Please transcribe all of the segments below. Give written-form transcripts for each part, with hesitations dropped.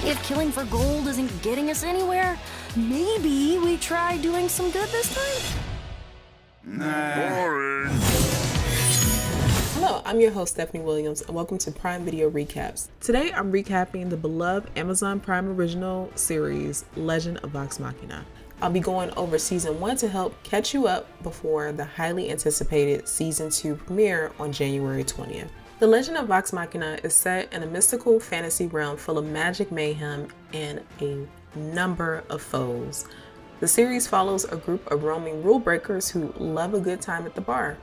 If killing for gold isn't getting us anywhere, maybe we try doing some good this time? Boring. Hello, I'm your host, Stephanie Williams, and welcome to Prime Video Recaps. Today, I'm recapping the beloved Amazon Prime original series, Legend of Vox Machina. I'll be going over Season 1 to help catch you up before the highly anticipated Season 2 premiere on January 20th. The Legend of Vox Machina is set in a mystical fantasy realm full of magic mayhem and a number of foes. The series follows a group of roaming rule breakers who love a good time at the bar.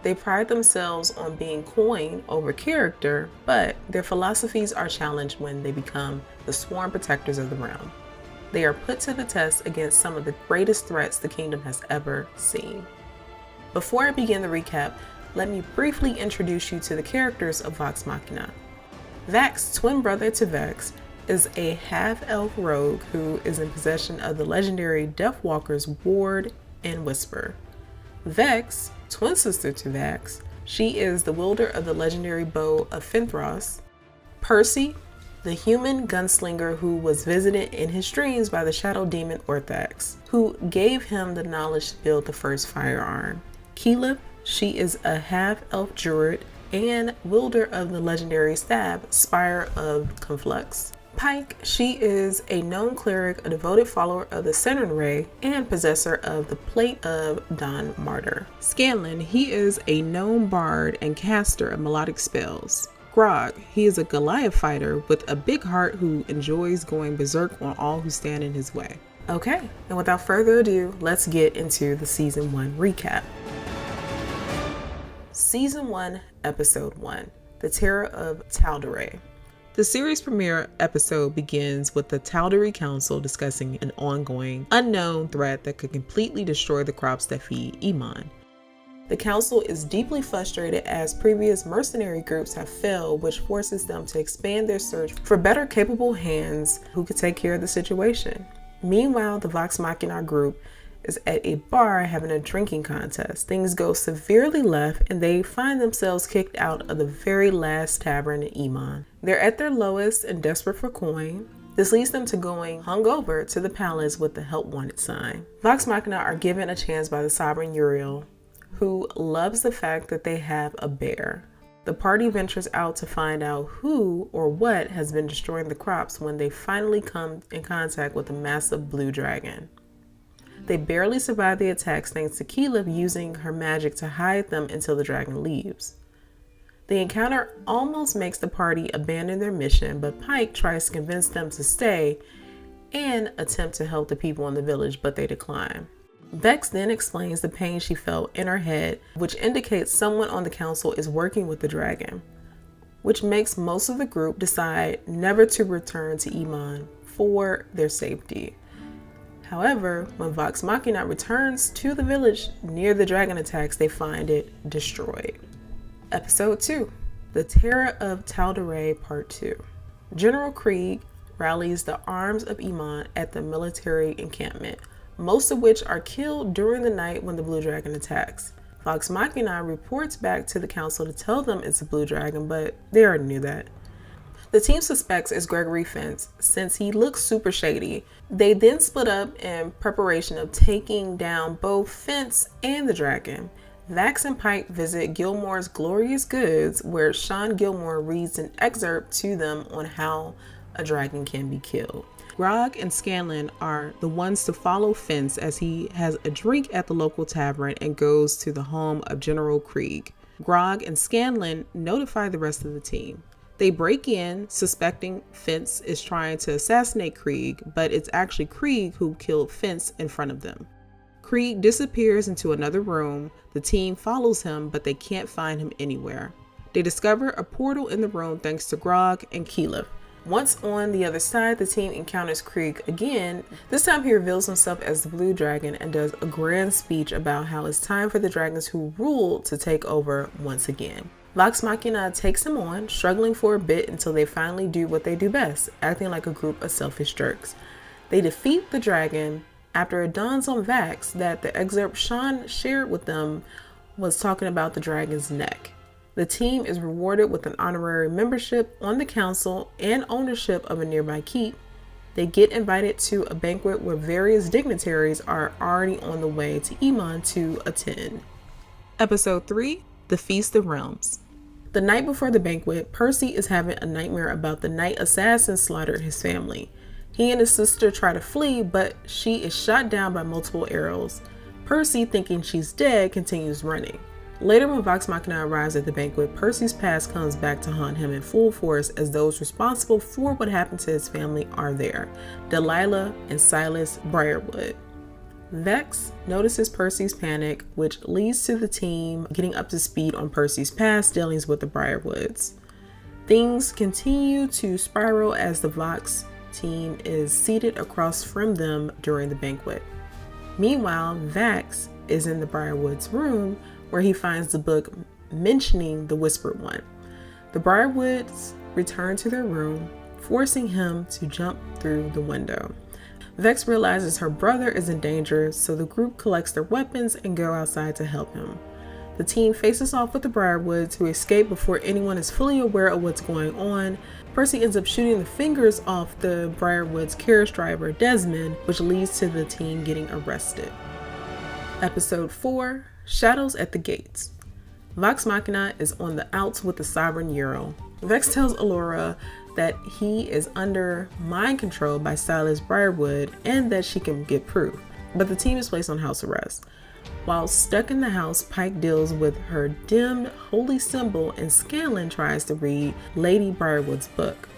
They pride themselves on being coin over character, but their philosophies are challenged when they become the sworn protectors of the realm. They are put to the test against some of the greatest threats the kingdom has ever seen. Before I begin the recap, let me briefly introduce you to the characters of Vox Machina. Vax, twin brother to Vex, is a half-elf rogue who is in possession of the legendary Deathwalker's Ward and Whisper. Vex, twin sister to Vax, she is the wielder of the legendary bow of Finthros. Percy, the human gunslinger who was visited in his dreams by the shadow demon Orthax, who gave him the knowledge to build the first firearm. Keelip, she is a half-elf druid and wielder of the legendary stab, Spire of Conflux. Pike, she is a known cleric, a devoted follower of the Senrin Ray, and possessor of the Plate of Don Martyr. Scanlan, he is a known bard and caster of melodic spells. Grog, he is a Goliath fighter with a big heart who enjoys going berserk on all who stand in his way. Okay, and without further ado, let's get into the Season 1 recap. Season 1, Episode 1, The Terror of Tal'Dorei. The series premiere episode begins with the Tal'Dorei Council discussing an ongoing, unknown threat that could completely destroy the crops that feed Iman. The council is deeply frustrated as previous mercenary groups have failed, which forces them to expand their search for better capable hands who could take care of the situation. Meanwhile, the Vox Machina group is at a bar having a drinking contest. Things go severely left and they find themselves kicked out of the very last tavern in Iman. They're at their lowest and desperate for coin. This leads them to going hungover to the palace with the help wanted sign. Vox Machina are given a chance by the sovereign Uriel, who loves the fact that they have a bear. The party ventures out to find out who or what has been destroying the crops when they finally come in contact with a massive blue dragon. They barely survive the attacks thanks to Keelip using her magic to hide them until the dragon leaves. The encounter almost makes the party abandon their mission, but Pike tries to convince them to stay and attempt to help the people in the village, but they decline. Vex then explains the pain she felt in her head, which indicates someone on the council is working with the dragon, which makes most of the group decide never to return to Iman for their safety. However, when Vox Machina returns to the village near the dragon attacks, they find it destroyed. Episode 2, The Terror of Tal'Dorei Part 2. General Krieg rallies the arms of Iman at the military encampment, most of which are killed during the night when the blue dragon attacks. Vox Machina reports back to the council to tell them it's a blue dragon, but they already knew that. The team suspects is Gregory Fence, since he looks super shady. They then split up in preparation of taking down both Fence and the dragon. Vax and Pike visit Gilmore's Glorious Goods, where Sean Gilmore reads an excerpt to them on how a dragon can be killed. Grog and Scanlan are the ones to follow Fence as he has a drink at the local tavern and goes to the home of General Krieg. Grog and Scanlan notify the rest of the team. They break in, suspecting Fence is trying to assassinate Krieg, but it's actually Krieg who killed Fence in front of them. Krieg disappears into another room. The team follows him, but they can't find him anywhere. They discover a portal in the room thanks to Grog and Keelip. Once on the other side, the team encounters Krieg again. This time he reveals himself as the Blue Dragon and does a grand speech about how it's time for the dragons who rule to take over once again. Vox Machina takes him on, struggling for a bit until they finally do what they do best, acting like a group of selfish jerks. They defeat the dragon after it dawns on Vax that the excerpt Sean shared with them was talking about the dragon's neck. The team is rewarded with an honorary membership on the council and ownership of a nearby keep. They get invited to a banquet where various dignitaries are already on the way to Iman to attend. Episode 3, The Feast of Realms. The night before the banquet, Percy is having a nightmare about the night assassins slaughtered his family. He and his sister try to flee, but she is shot down by multiple arrows. Percy, thinking she's dead, continues running. Later, when Vox Machina arrives at the banquet, Percy's past comes back to haunt him in full force as those responsible for what happened to his family are there: Delilah and Silas Briarwood. Vex notices Percy's panic, which leads to the team getting up to speed on Percy's past dealings with the Briarwoods. Things continue to spiral as the Vox team is seated across from them during the banquet. Meanwhile, Vex is in the Briarwoods' room where he finds the book mentioning the Whispered One. The Briarwoods return to their room, forcing him to jump through the window. Vex realizes her brother is in danger, so the group collects their weapons and go outside to help him. The team faces off with the Briarwoods, who escape before anyone is fully aware of what's going on. Percy ends up shooting the fingers off the Briarwoods' carriage driver, Desmond, which leads to the team getting arrested. Episode 4, Shadows at the Gates. Vox Machina is on the outs with the Sovereign Euro. Vex tells Allura that he is under mind control by Silas Briarwood and that she can get proof, but the team is placed on house arrest. While stuck in the house, Pike deals with her dimmed holy symbol and Scanlan tries to read Lady Briarwood's book.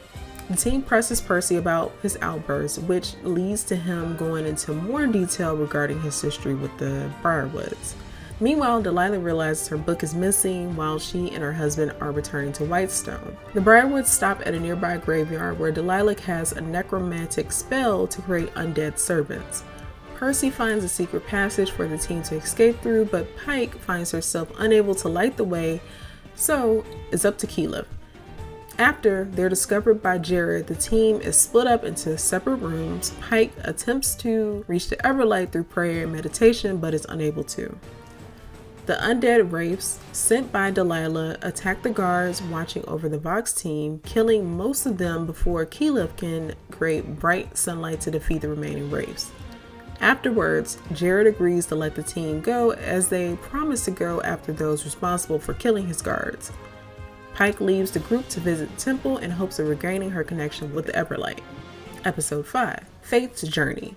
The team presses Percy about his outburst, which leads to him going into more detail regarding his history with the Briarwoods. Meanwhile, Delilah realizes her book is missing while she and her husband are returning to Whitestone. The Briarwoods stop at a nearby graveyard where Delilah casts a necromantic spell to create undead servants. Percy finds a secret passage for the team to escape through, but Pike finds herself unable to light the way, so it's up to Keyleth. After they're discovered by Jared, the team is split up into separate rooms. Pike attempts to reach the Everlight through prayer and meditation, but is unable to. The undead wraiths sent by Delilah attack the guards watching over the Vox team, killing most of them before Keyleth can create bright sunlight to defeat the remaining wraiths. Afterwards, Jared agrees to let the team go as they promise to go after those responsible for killing his guards. Pike leaves the group to visit the temple in hopes of regaining her connection with the Everlight. Episode 5, Faith's Journey.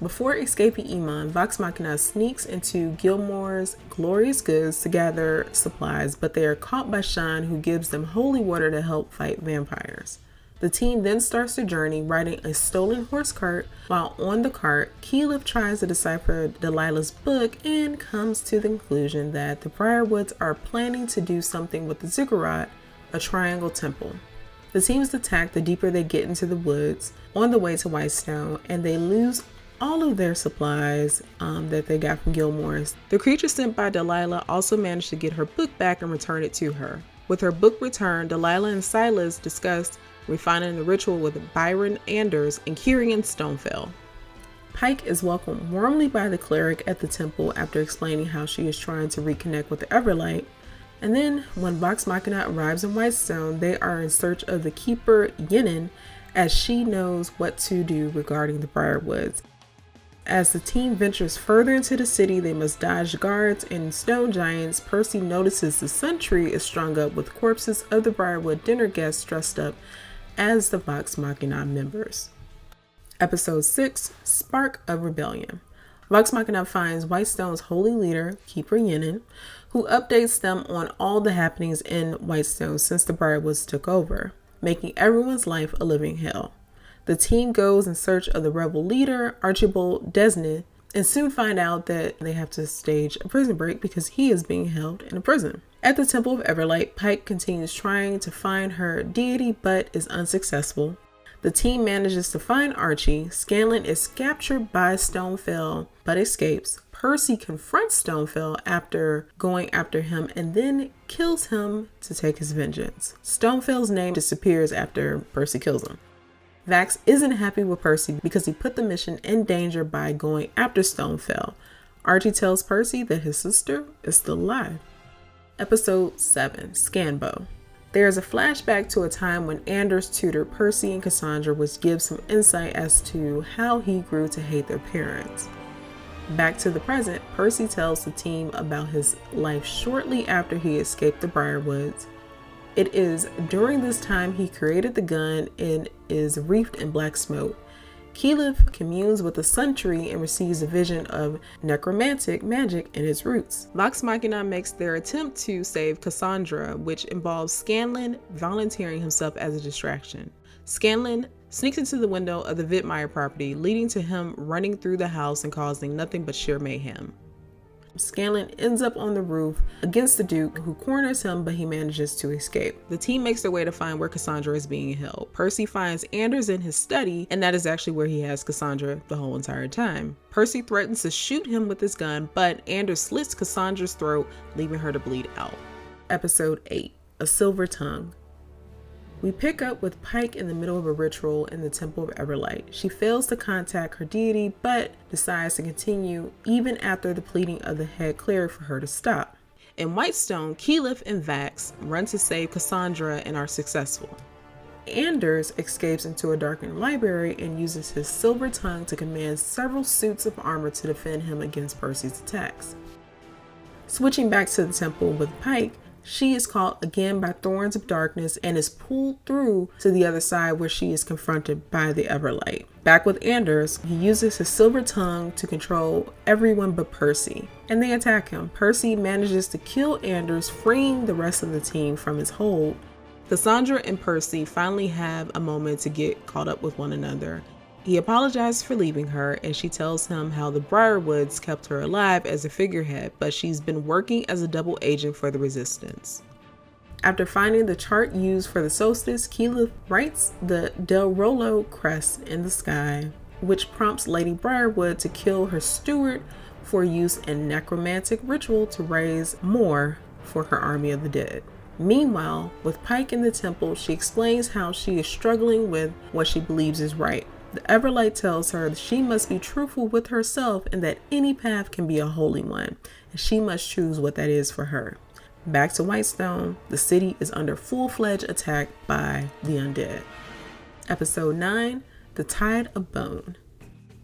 Before escaping Iman, Vox Machina sneaks into Gilmore's glorious goods to gather supplies, but they are caught by Sean, who gives them holy water to help fight vampires. The team then starts their journey riding a stolen horse cart. While on the cart, Keyleth tries to decipher Delilah's book and comes to the conclusion that the Briarwoods are planning to do something with the Ziggurat, a triangle temple. The team is attacked the deeper they get into the woods on the way to Whitestone, and they lose all of their supplies that they got from Gilmore's. The creature sent by Delilah also managed to get her book back and return it to her. With her book returned, Delilah and Silas discussed refining the ritual with Byron Anders and Kyrian Stonefell. Pike is welcomed warmly by the cleric at the temple after explaining how she is trying to reconnect with the Everlight. And then, when Vox Machina arrives in Whitestone, they are in search of the keeper Yennin, as she knows what to do regarding the Briarwoods. As the team ventures further into the city, they must dodge guards and stone giants. Percy notices the sun tree is strung up with corpses of the Briarwood dinner guests dressed up as the Vox Machina members. Episode 6, Spark of Rebellion. Vox Machina finds Whitestone's holy leader, Keeper Yennin, who updates them on all the happenings in Whitestone since the Briarwoods took over, making everyone's life a living hell. The team goes in search of the rebel leader, Archibald Desmond, and soon find out that they have to stage a prison break because he is being held in a prison. At the Temple of Everlight, Pike continues trying to find her deity but is unsuccessful. The team manages to find Archie. Scanlan is captured by Stonefell but escapes. Percy confronts Stonefell after going after him and then kills him to take his vengeance. Stonefell's name disappears after Percy kills him. Vax isn't happy with Percy because he put the mission in danger by going after Stonefell. Archie tells Percy that his sister is still alive. Episode 7, Scanbo. There is a flashback to a time when Anders tutored Percy and Cassandra, which gives some insight as to how he grew to hate their parents. Back to the present, Percy tells the team about his life shortly after he escaped the Briarwoods. It is during this time he created the gun and is wreathed in black smoke. Keyleth communes with the Sun Tree and receives a vision of necromantic magic and its roots. Vox Machina makes their attempt to save Cassandra, which involves Scanlan volunteering himself as a distraction. Scanlan sneaks into the window of the Vidmeyer property, leading to him running through the house and causing nothing but sheer mayhem. Scanlan ends up on the roof against the Duke, who corners him, but he manages to escape. The team makes their way to find where Cassandra is being held. Percy finds Anders in his study, and that is actually where he has Cassandra the whole entire time. Percy threatens to shoot him with his gun, but Anders slits Cassandra's throat, leaving her to bleed out. Episode 8, A Silver Tongue. We pick up with Pike in the middle of a ritual in the Temple of Everlight. She fails to contact her deity, but decides to continue even after the pleading of the head cleric for her to stop. In Whitestone, Keyleth and Vax run to save Cassandra and are successful. Anders escapes into a darkened library and uses his silver tongue to command several suits of armor to defend him against Percy's attacks. Switching back to the temple with Pike, she is caught again by thorns of darkness and is pulled through to the other side, where she is confronted by the Everlight. Back with Anders, he uses his silver tongue to control everyone but Percy, and they attack him. Percy manages to kill Anders, freeing the rest of the team from his hold. Cassandra and Percy finally have a moment to get caught up with one another. He apologizes for leaving her, and she tells him how the Briarwoods kept her alive as a figurehead, but she's been working as a double agent for the Resistance. After finding the chart used for the solstice, Keyleth writes the Del Rollo crest in the sky, which prompts Lady Briarwood to kill her steward for use in necromantic ritual to raise more for her army of the dead. Meanwhile, with Pike in the temple, she explains how she is struggling with what she believes is right. The Everlight tells her that she must be truthful with herself and that any path can be a holy one, and she must choose what that is for her. Back to Whitestone, the city is under full-fledged attack by the undead. Episode 9, The Tide of Bone.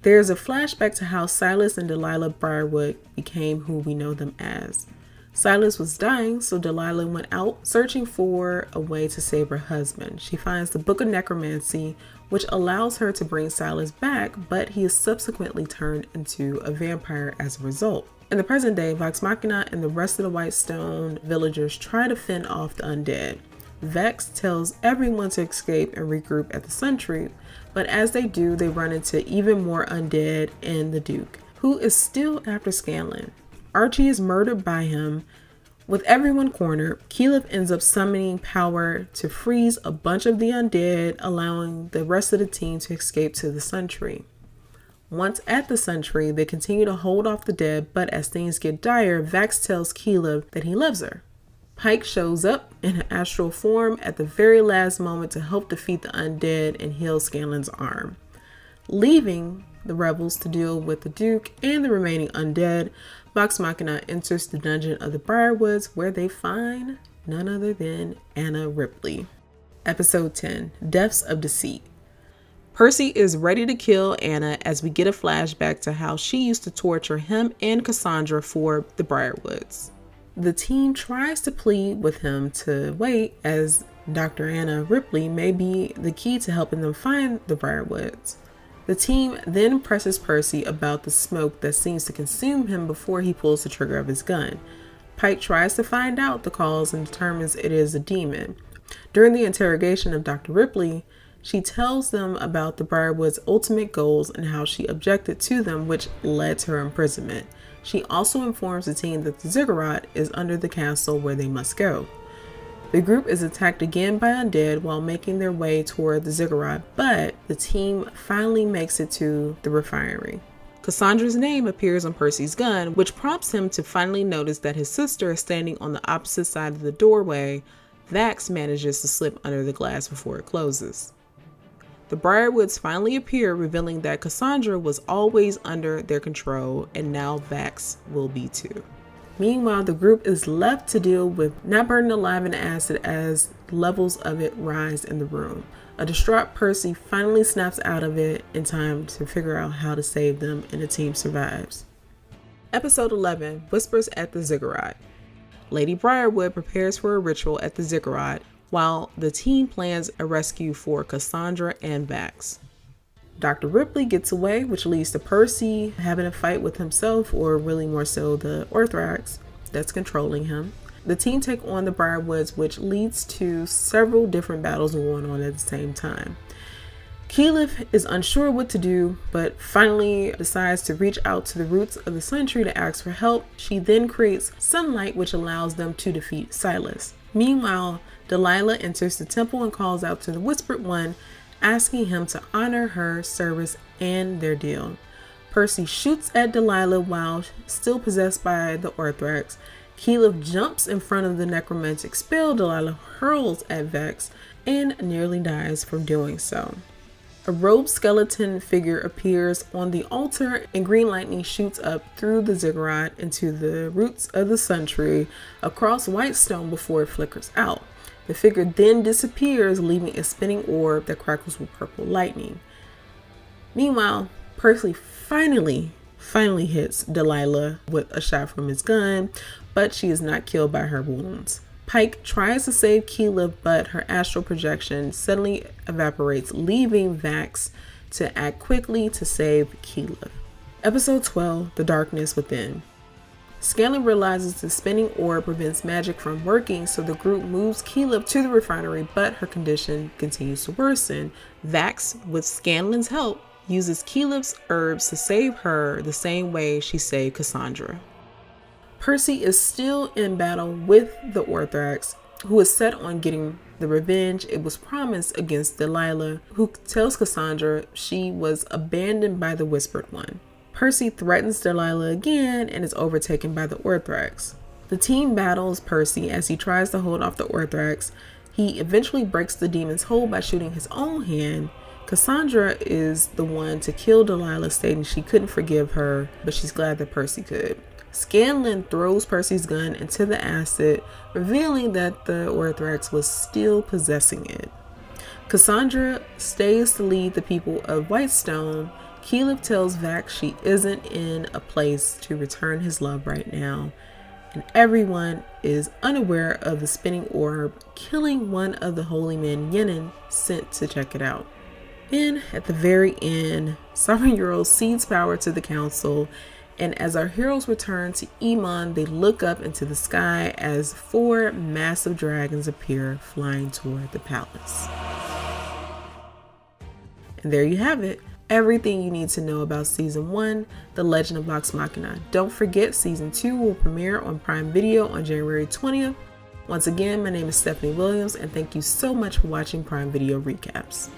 There is a flashback to how Silas and Delilah Briarwood became who we know them as. Silas was dying, so Delilah went out searching for a way to save her husband. She finds the Book of Necromancy, which allows her to bring Silas back, but he is subsequently turned into a vampire as a result. In the present day, Vox Machina and the rest of the Whitestone villagers try to fend off the undead. Vex tells everyone to escape and regroup at the Sun Tree, but as they do, they run into even more undead and the Duke, who is still after Scanlan. Archie is murdered by him. With everyone cornered, Keyleth ends up summoning power to freeze a bunch of the undead, allowing the rest of the team to escape to the Sun Tree. Once at the Sun Tree, they continue to hold off the dead, but as things get dire, Vax tells Keyleth that he loves her. Pike shows up in an astral form at the very last moment to help defeat the undead and heal Scanlan's arm. Leaving the rebels to deal with the Duke and the remaining undead, Vox Machina enters the dungeon of the Briarwoods, where they find none other than Anna Ripley. Episode 10, Deaths of Deceit. Percy is ready to kill Anna as we get a flashback to how she used to torture him and Cassandra for the Briarwoods. The team tries to plead with him to wait, as Dr. Anna Ripley may be the key to helping them find the Briarwoods. The team then presses Percy about the smoke that seems to consume him before he pulls the trigger of his gun. Pike tries to find out the cause and determines it is a demon. During the interrogation of Dr. Ripley, she tells them about the Briarwood's ultimate goals and how she objected to them, which led to her imprisonment. She also informs the team that the ziggurat is under the castle where they must go. The group is attacked again by undead while making their way toward the ziggurat, but the team finally makes it to the refinery. Cassandra's name appears on Percy's gun, which prompts him to finally notice that his sister is standing on the opposite side of the doorway. Vax manages to slip under the glass before it closes. The Briarwoods finally appear, revealing that Cassandra was always under their control, and now Vax will be too. Meanwhile, the group is left to deal with not burning alive in acid as levels of it rise in the room. A distraught Percy finally snaps out of it in time to figure out how to save them, and the team survives. Episode 11, Whispers at the Ziggurat. Lady Briarwood prepares for a ritual at the Ziggurat while the team plans a rescue for Cassandra and Vax. Dr. Ripley gets away, which leads to Percy having a fight with himself, or really more so the Orthrax that's controlling him. The team take on the Briarwoods, which leads to several different battles going on at the same time. Keyleth is unsure what to do, but finally decides to reach out to the roots of the Sun Tree to ask for help. She then creates sunlight, which allows them to defeat Silas. Meanwhile, Delilah enters the temple and calls out to the Whispered One, asking him to honor her service and their deal. Percy shoots at Delilah while still possessed by the Orthrax. Keyleth jumps in front of the necromantic spell Delilah hurls at Vex and nearly dies from doing so. A robed skeleton figure appears on the altar, and green lightning shoots up through the ziggurat into the roots of the Sun Tree across white stone before it flickers out. The figure then disappears, leaving a spinning orb that crackles with purple lightning. Meanwhile, Percy finally hits Delilah with a shot from his gun, but she is not killed by her wounds. Pike tries to save Keyleth, but her astral projection suddenly evaporates, leaving Vax to act quickly to save Keyleth. Episode 12, The Darkness Within. Scanlan realizes the spinning orb prevents magic from working, so the group moves Keyleth to the refinery, but her condition continues to worsen. Vax, with Scanlan's help, uses Keyleth's herbs to save her the same way she saved Cassandra. Percy is still in battle with the Orthrax, who is set on getting the revenge it was promised against Delilah, who tells Cassandra she was abandoned by the Whispered One. Percy threatens Delilah again and is overtaken by the Orthrax. The team battles Percy as he tries to hold off the Orthrax. He eventually breaks the demon's hold by shooting his own hand. Cassandra is the one to kill Delilah, stating she couldn't forgive her, but she's glad that Percy could. Scanlan throws Percy's gun into the acid, revealing that the Orthrax was still possessing it. Cassandra stays to lead the people of Whitestone. Keyleth tells Vax she isn't in a place to return his love right now, and everyone is unaware of the spinning orb, killing one of the holy men Yenin sent to check it out. And at the very end, Saban cedes power to the council, and as our heroes return to Emon, they look up into the sky as 4 massive dragons appear flying toward the palace. And there you have it. Everything you need to know about Season 1, The Legend of Vox Machina. Don't forget, Season 2 will premiere on Prime Video on January 20th. Once again, my name is Stephanie Williams, and thank you so much for watching Prime Video Recaps.